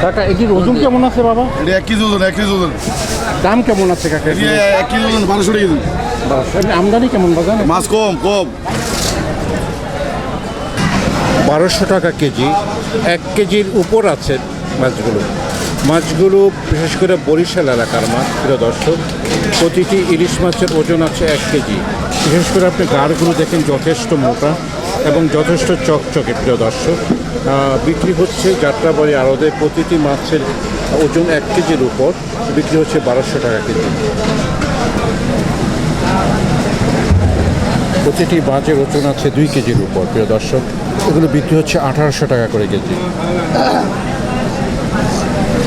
কাকা এটির ওজন কেমন আছে বাবা? এটা 1 কেজি ওজন, 1 কেজি ওজন। দাম কেমন আছে কাকা? 1 কেজি ওজন 1200 টাকা কেজি। আমদানি কেমন বাজার? মাছ কম কম। 1200 টাকা কেজি। 1 কেজির উপর আছে মাছগুলো। মাছগুলো বিশেষ করে বরিশাল এলাকার মাছ, প্রিয় দর্শক। প্রতিটি ইলিশ মাছের ওজন আছে 1 কেজি। বিশেষ করে আপনি গাড়গুলো দেখেন যথেষ্ট মোটা এবং যথেষ্ট চকচকে, প্রিয় দর্শক। বিক্রি হচ্ছে যাত্রাবাড়ি আড়তে প্রতিটি মাছের ওজন 1 কেজির উপর বিক্রি হচ্ছে 1200 টাকা কেজি। প্রতিটি মাছের ওজন আছে 2 কেজির উপর, প্রিয় দর্শক। এগুলো বিক্রি হচ্ছে 1800 টাকা করে কেজি।